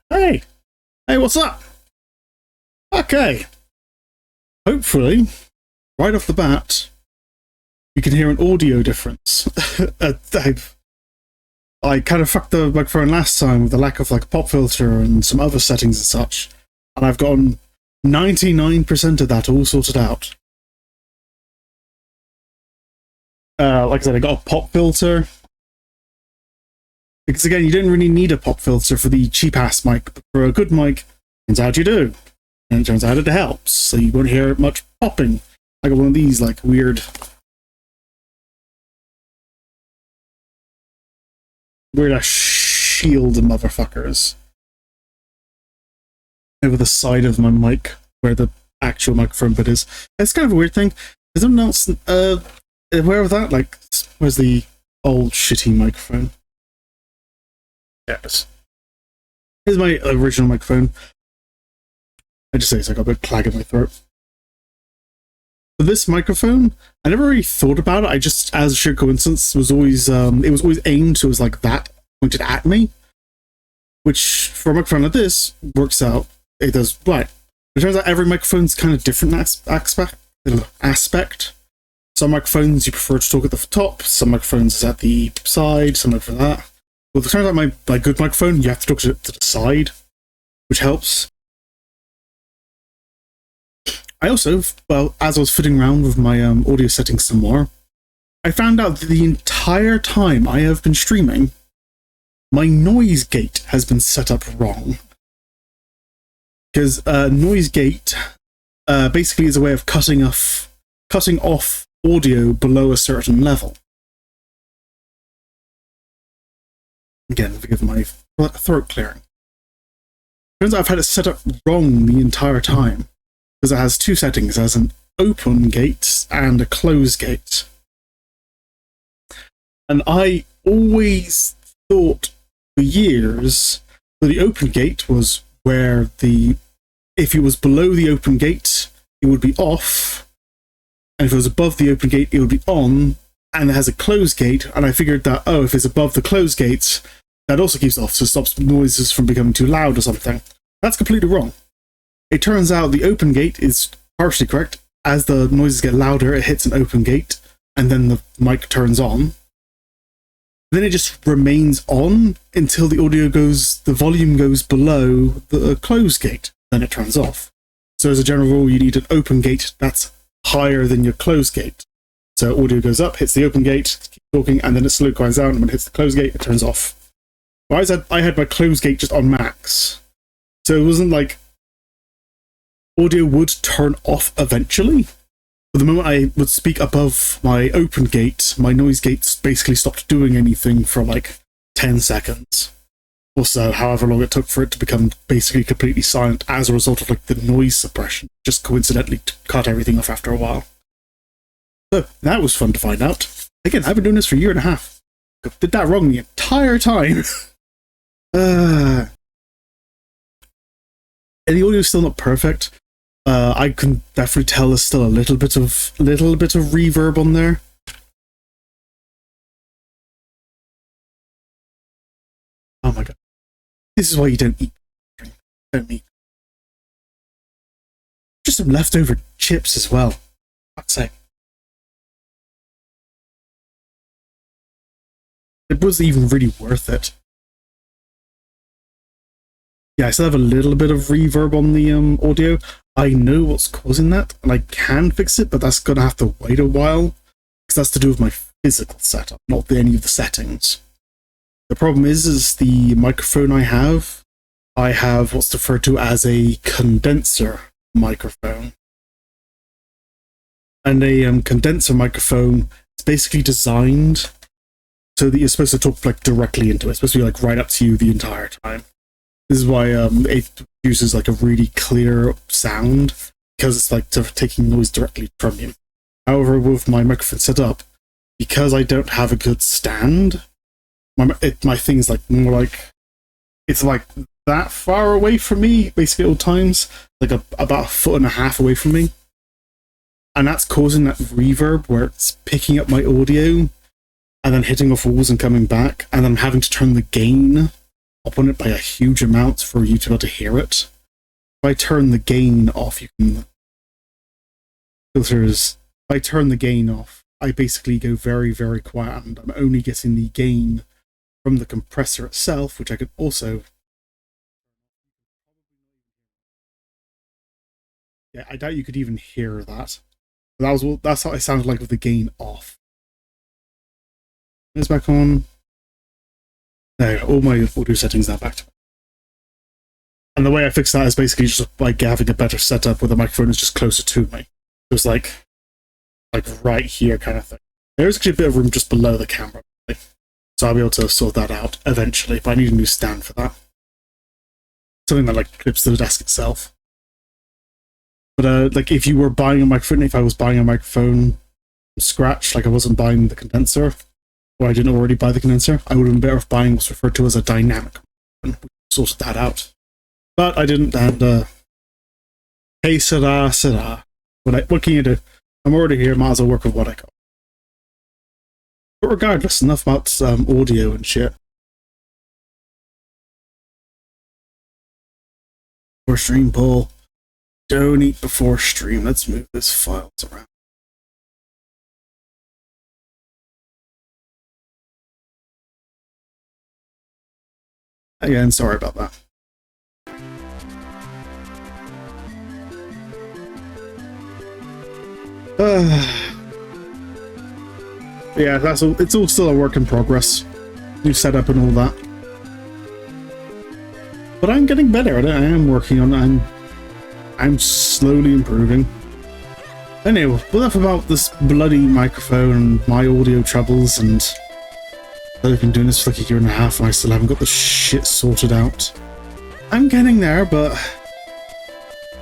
Hey! Hey, what's up? Okay. Hopefully, right off the bat, you can hear an audio difference. I kind of fucked the microphone last time with the lack of like a pop filter and some other settings and such, and I've gotten 99% of that all sorted out. Like I said, I got a pop filter. Because again, you don't really need a pop filter for the cheap-ass mic, but for a good mic, turns out you do. And it turns out it helps, so you won't hear much popping. I got one of these, like, weird ass shield motherfuckers over the side of my mic, where the actual microphone bit is. It's kind of a weird thing. Is anyone else aware of that? Like, where's the old shitty microphone? Yes. Here's my original microphone. I just say so I got a bit clag in my throat. For this microphone, I never really thought about it. I just, as a sheer coincidence, was always it was always aimed so it was like that pointed at me, which for a microphone like this works out. It does right. It turns out every microphone's kind of different aspect. Some microphones you prefer to talk at the top. Some microphones is at the side. Some for that. Well, it turns out my good microphone, you have to talk to the side, which helps. I also, well, as I was fiddling around with my audio settings some more, I found out that the entire time I have been streaming, my noise gate has been set up wrong. Because noise gate basically is a way of cutting off audio below a certain level. Again, forgive my throat clearing. Turns out I've had it set up wrong the entire time, because it has two settings. It has an open gate and a close gate. And I always thought for years that the open gate was where if it was below the open gate, it would be off, and if it was above the open gate, it would be on, and it has a closed gate, and I figured that, oh, if it's above the closed gates, that also keeps it off, so it stops noises from becoming too loud or something. That's completely wrong. It turns out the open gate is partially correct. As the noises get louder, it hits an open gate, and then the mic turns on. Then it just remains on until the volume goes below the closed gate. Then it turns off. So as a general rule, you need an open gate that's higher than your closed gate. So audio goes up, hits the open gate, keeps talking, and then it slowly quiets down, and when it hits the closed gate, it turns off. I had my closed gate just on max. So it wasn't like audio would turn off eventually. But the moment I would speak above my open gate, my noise gates basically stopped doing anything for like 10 seconds. Or so, however long it took for it to become basically completely silent as a result of like the noise suppression. Just coincidentally cut everything off after a while. So that was fun to find out. Again, I've been doing this for a year and a half. Did that wrong the entire time. And the audio's still not perfect. I can definitely tell there's still a little bit of reverb on there. Oh my god. This is why you don't eat. Don't eat. Just some leftover chips as well. Fuck's sake. It wasn't even really worth it. Yeah, I still have a little bit of reverb on the audio. I know what's causing that, and I can fix it, but that's going to have to wait a while, because that's to do with my physical setup, not any of the settings. The problem is the microphone I have what's referred to as a condenser microphone. And a condenser microphone is basically designed so that you're supposed to talk like directly into it. It's supposed to be like right up to you the entire time. This is why it uses like a really clear sound, because it's like taking noise directly from you. However, with my microphone set up, because I don't have a good stand, my thing's like more like, it's like that far away from me, basically at all times, like about 1.5 feet away from me. And that's causing that reverb where it's picking up my audio and then hitting off walls and coming back, and then I'm having to turn the gain up on it by a huge amount for you to be able to hear it. If I turn the gain off, you can... Filters. If I turn the gain off, I basically go very, very quiet, and I'm only getting the gain from the compressor itself, which I could also... Yeah, I doubt you could even hear that. But that's how it sounded like with the gain off. It's back on. There, all my audio settings are back to. And the way I fix that is basically just like having a better setup where the microphone is just closer to me. It was like right here kind of thing. There's actually a bit of room just below the camera, so I'll be able to sort that out eventually. But I need a new stand for that. Something that like clips to the desk itself. But like if you were buying a microphone, if I was buying a microphone from scratch, like I wasn't buying the condenser, or I didn't already buy the condenser, I would have been better off buying what's referred to as a dynamic microphone. We sorted that out. But I didn't, and hey, sera. What can you do? I'm already here, might as well work with what I got. But regardless, enough about audio and shit. Before stream poll. Don't eat before stream. Let's move those files around. Again, sorry about that. Yeah, that's all. It's all still a work in progress. New setup and all that. But I'm getting better at it. I am working on it. I'm slowly improving. Anyway, enough about this bloody microphone and my audio troubles, and I've been doing this for like a year and a half and I still haven't got the shit sorted out. I'm getting there, but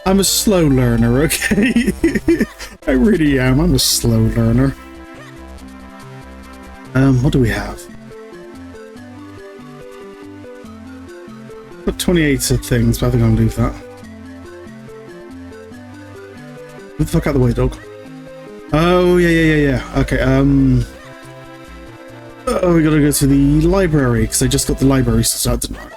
I'm a slow learner, okay? I really am. I'm a slow learner. What do we have? Got 28 things, but I think I'll leave that. Get the fuck out of the way, dog. Oh, yeah. Okay, oh, we gotta go to the library, because I just got the library sorted out, didn't I?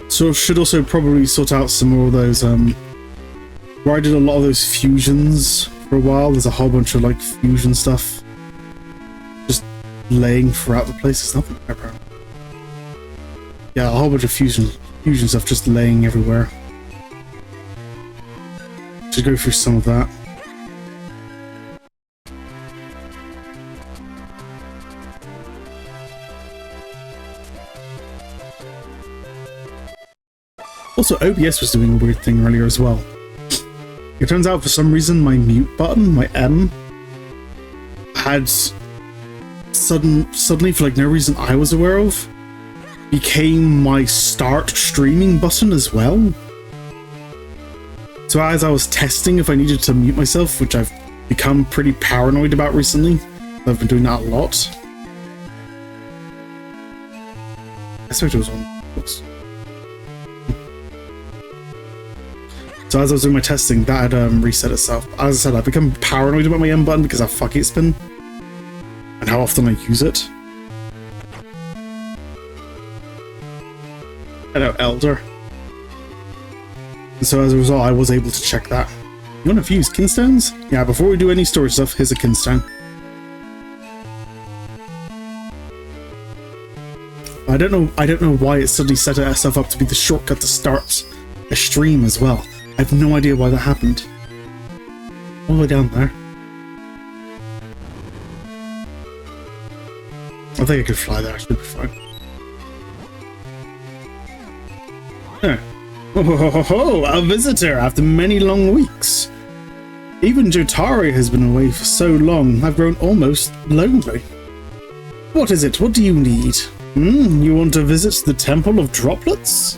So should also probably sort out some more of those, where I did a lot of those fusions for a while. There's a whole bunch of, like, fusion stuff just laying throughout the place. There's nothing there, apparently. Yeah, a whole bunch of fusion stuff just laying everywhere. Just go through some of that. Also, OBS was doing a weird thing earlier as well. It turns out for some reason my mute button, my M, had suddenly, for like no reason I was aware of, became my start streaming button as well. So as I was testing if I needed to mute myself, which I've become pretty paranoid about recently, I've been doing that a lot. I expect it was on. Oops. So as I was doing my testing, that had reset itself. As I said, I've become paranoid about my M button because how fucky it's been and how often I use it. Hello, Elder. And so as a result, I was able to check that. You want to fuse kinstones? Yeah, before we do any storage stuff, here's a kinstone. I don't know why it suddenly set itself up to be the shortcut to start a stream as well. I have no idea why that happened. All the way down there. I think I could fly there, I should be fine. There. Oh, a visitor after many long weeks. Even Jotari has been away for so long, I've grown almost lonely. What is it? What do you need? You want to visit the Temple of Droplets?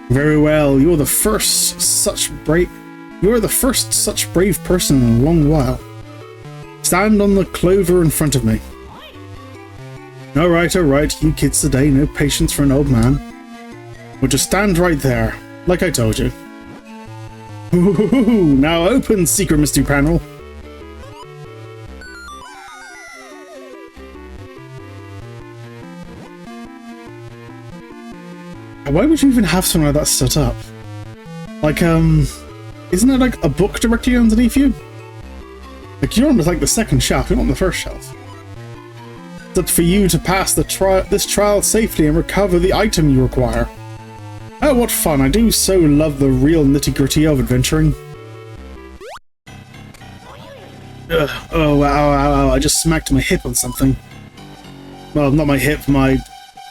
Very well, you're the first such brave person in a long while. Stand on the clover in front of me. Alright, you kids today, no patience for an old man. We'll just stand right there, like I told you. Ooh, now open, secret mystery panel. Why would you even have something like that set up? Like, isn't there like a book directly underneath you? Like, you're on like the second shelf, you're not on the first shelf. It's up for you to pass this trial safely and recover the item you require. Oh, what fun. I do so love the real nitty-gritty of adventuring. Ugh. Oh, wow, I just smacked my hip on something. Well, not my hip, my...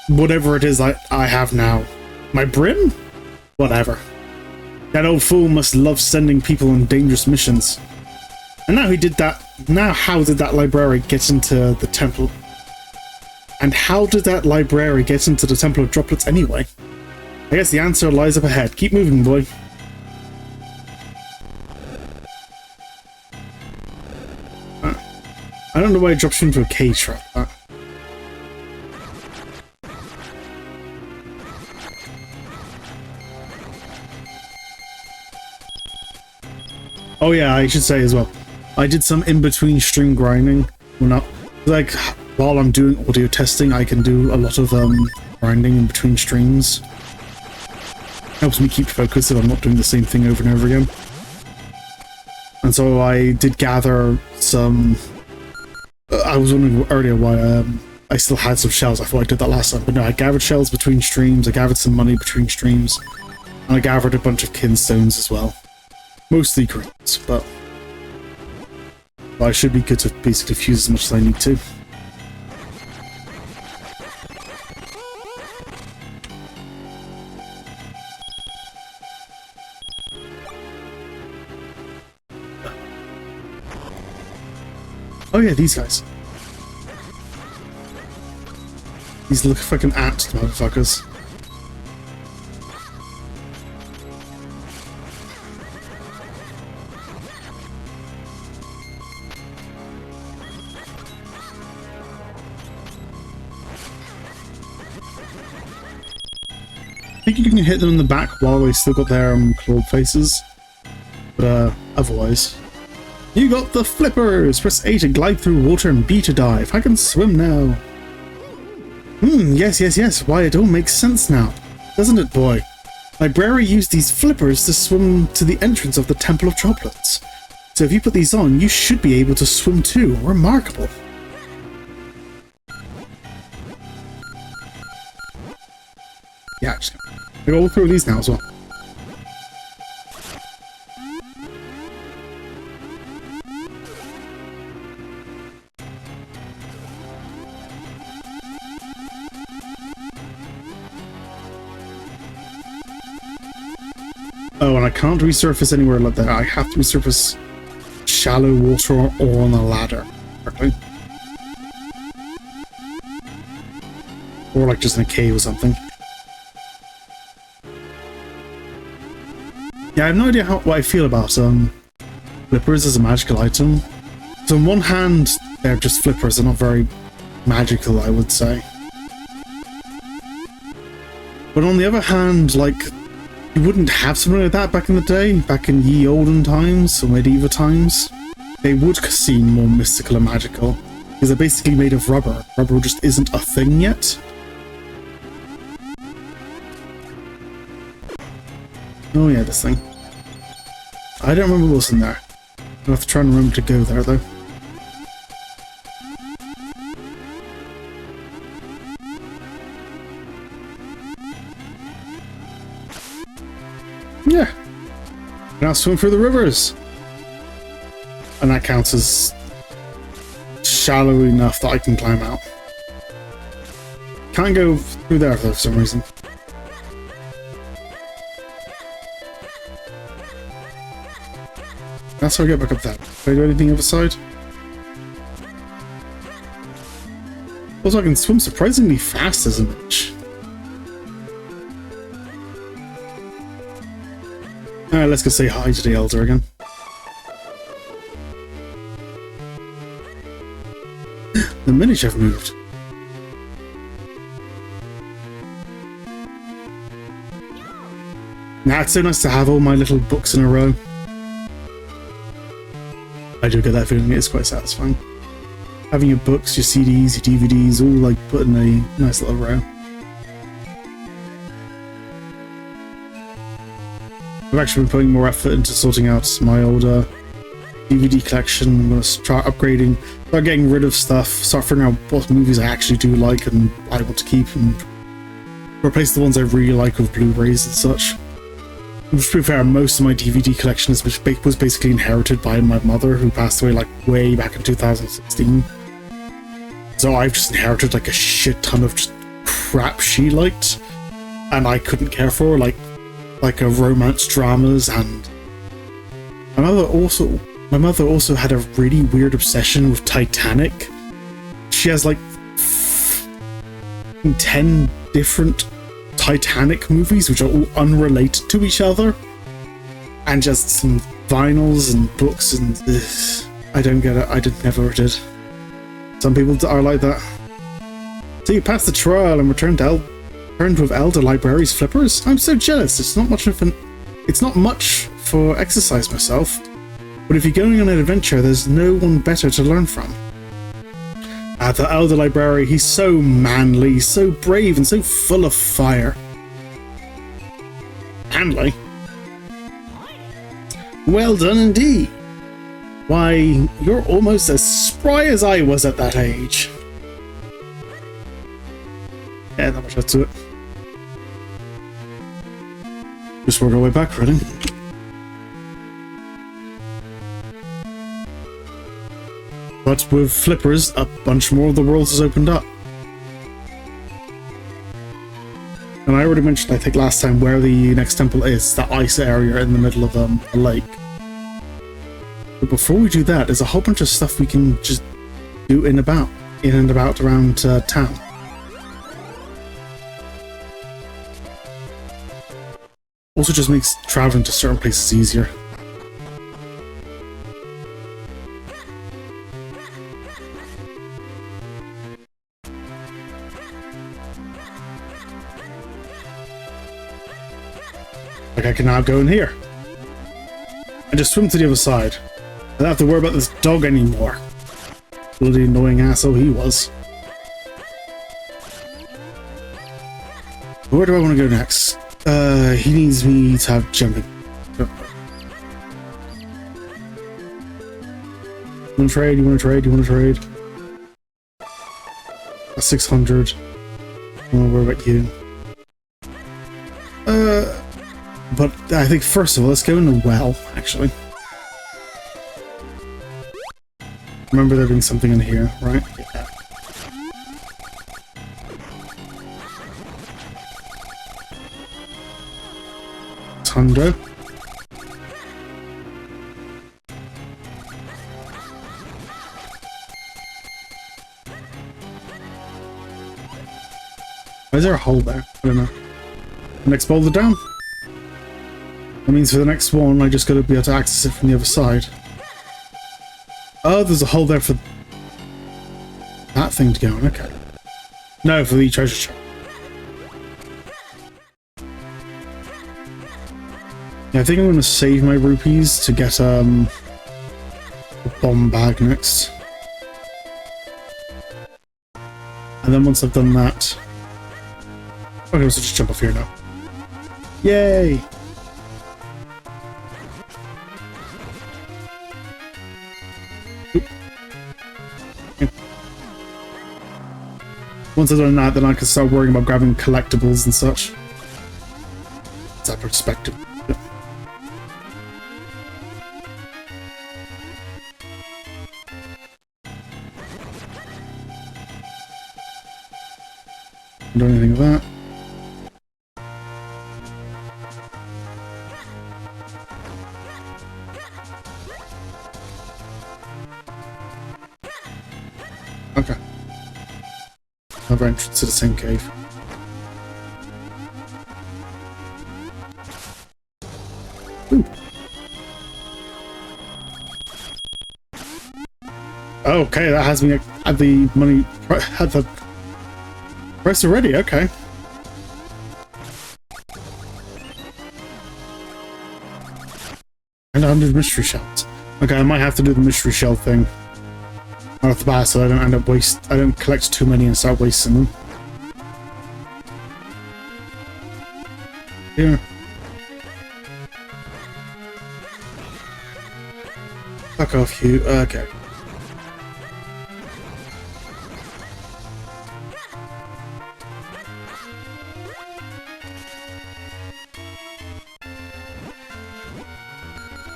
whatever it is I have now. My brim? Whatever. That old fool must love sending people on dangerous missions. And now he did that... Now how did that library get into the temple? And how did that library get into the Temple of Droplets anyway? I guess the answer lies up ahead. Keep moving, boy. I don't know why it drops you into a cage trap. Oh yeah, I should say as well. I did some in-between stream grinding. Well, not like while I'm doing audio testing, I can do a lot of grinding in between streams. Helps me keep focused if I'm not doing the same thing over and over again. And so I did gather some... I was wondering earlier why I still had some shells. I thought I did that last time, but no, I gathered shells between streams, I gathered some money between streams, and I gathered a bunch of kinstones as well. Mostly greens, but I should be good to basically fuse as much as I need to. Oh yeah, these guys. These look fucking apt motherfuckers. I think you can hit them in the back while they still got their clawed faces, but otherwise. You got the flippers! Press A to glide through water and B to dive. I can swim now. Yes. Why, it all makes sense now. Doesn't it, boy? Library used these flippers to swim to the entrance of the Temple of Droplets. So if you put these on, you should be able to swim too. Remarkable. Yeah, just I go all through these now as well. Oh, and I can't resurface anywhere like that. I have to resurface shallow water or on a ladder. Okay. Or like just in a cave or something. Yeah, I have no idea what I feel about flippers as a magical item. So on one hand, they're just flippers, they're not very magical, I would say. But on the other hand, like, you wouldn't have something like that back in the day, back in ye olden times, or medieval times. They would seem more mystical and magical, because they're basically made of rubber. Rubber just isn't a thing yet. Oh yeah, this thing. I don't remember what's in there. I'll have to try and remember to go there, though. Yeah. Now swim through the rivers. And that counts as shallow enough that I can climb out. Can't go through there for some reason. That's how I get back up there. Can I do anything other side? Also, I can swim surprisingly fast as a Minish. Alright, let's go say hi to the Elder again. The Minish have moved. Nah, it's so nice to have all my little books in a row. I do get that feeling, it is quite satisfying. Having your books, your CDs, your DVDs, all like put in a nice little row. I've actually been putting more effort into sorting out my older DVD collection. I'm going to start upgrading, start getting rid of stuff, start figuring out what movies I actually do like and I want to keep, and replace the ones I really like with Blu-rays and such. To be fair, most of my DVD collection was basically inherited by my mother, who passed away like way back in 2016. So I've just inherited like a shit ton of just crap she liked, and I couldn't care for, like romance dramas. And my mother also had a really weird obsession with Titanic. She has like 10 different Titanic movies which are all unrelated to each other, and just some vinyls and books, and I don't get it. I never did. Some people are like that. So you passed the trial and returned with Elder Library's flippers? I'm so jealous. It's not much for exercise myself, but if you're going on an adventure, there's no one better to learn from. The Elder Library, he's so manly, so brave, and so full of fire. Manly? Well done indeed. Why, you're almost as spry as I was at that age. Yeah, not much to it. Just work our way back, really. But with flippers, a bunch more of the world has opened up. And I already mentioned, I think last time, where the next temple is, that ice area in the middle of a lake. But before we do that, there's a whole bunch of stuff we can just do in and about around town. Also just makes traveling to certain places easier. Like I can now go in here and just swim to the other side. I don't have to worry about this dog anymore. Bloody annoying asshole he was. Where do I want to go next? He needs me to have jumping. You wanna trade? You wanna trade? You wanna trade? A 600. I don't wanna worry about you. But I think first of all, let's go in the well, actually. Remember there being something in here, right? Yeah. Tundra. Why is there a hole there? I don't know. Next boulder down. That means for the next one, I just gotta be able to access it from the other side. Oh, there's a hole there for that thing to go on. Okay. No, for the treasure chest. Yeah, I think I'm gonna save my rupees to get a bomb bag next. And then once I've done that, okay, so just jump off here now. Yay! Once I've done that, then I can start worrying about grabbing collectibles and such. It's that perspective. Don't do anything with that. Okay. Another entrance to the same cave. Ooh. Okay, that has me at the money at the price already. Okay. And 100 mystery shells. Okay, I might have to do the mystery shell thing off the bat, so I don't end up I don't collect too many and start wasting them. Here. Fuck off, you. Okay.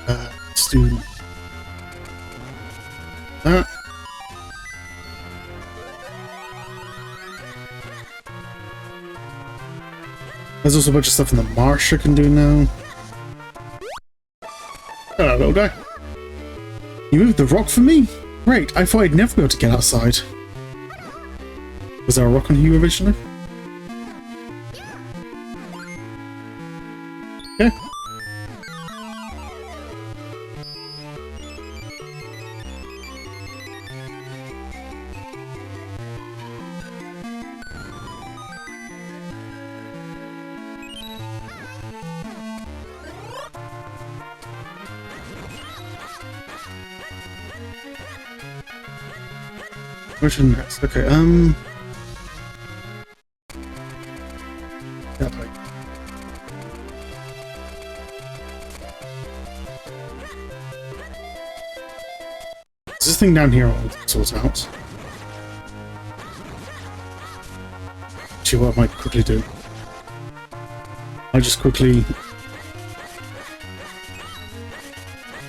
Let's do that. There's also a bunch of stuff in the marsh I can do now. Hello, little guy. You moved the rock for me? Great, I thought I'd never be able to get outside. Was there a rock on you originally? Yeah. Which one next? Okay, that way. Is this thing down here I'll sort out? See what I might quickly do. I just quickly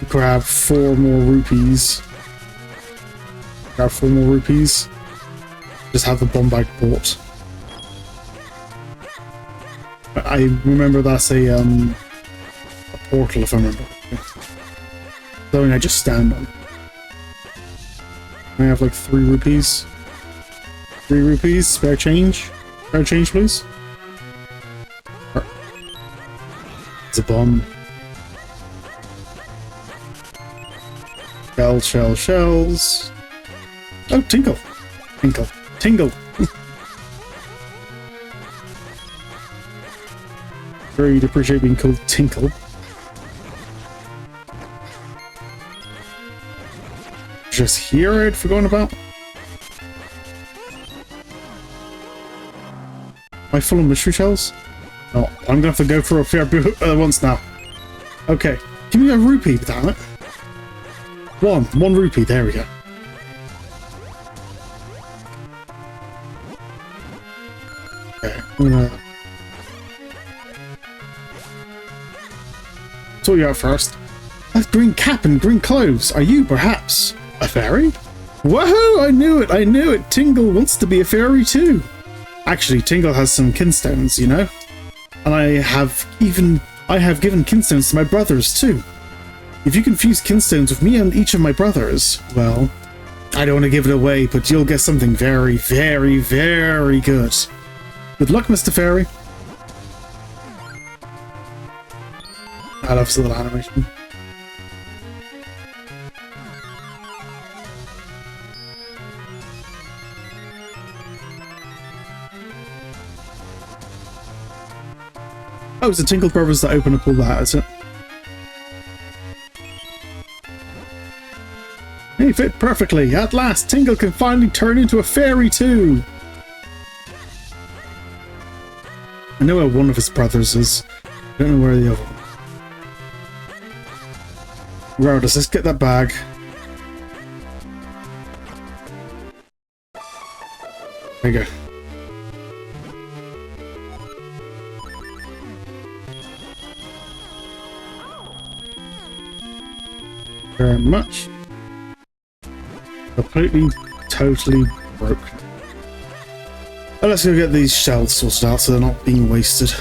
grab 4 more rupees. Grab 4 more rupees. Just have the bomb bag bought. I remember that's a portal, if I remember. Something I just stand on. I have like 3 rupees. 3 rupees, spare change. Spare change, please. It's a bomb. Shells. Oh, Tinkle. Tingle. Very appreciate being called Tinkle. Just here I'd forgotten about. Am I full of mystery shells? No, I'm gonna have to go for a fair bit once now. Okay, give me a rupee, damn it. One rupee, there we go. Okay, I'm gonna sort you out first. That green cap and green clothes. Are you perhaps a fairy? Woohoo! I knew it! Tingle wants to be a fairy too. Actually, Tingle has some kinstones, you know? And I have given kinstones to my brothers too. If you confuse kinstones with me and each of my brothers, well, I don't want to give it away, but you'll get something very, very, very good. Good luck, Mr. Fairy. I love this little animation. Oh, it's the Tinkle Brothers that open up all that, is it? They fit perfectly. At last, Tingle can finally turn into a fairy too. I know where one of his brothers is. I don't know where the other one. Regardless, let's get that bag. There you go. Very much. Completely, totally broken. Let's go get these shells sorted out so they're not being wasted.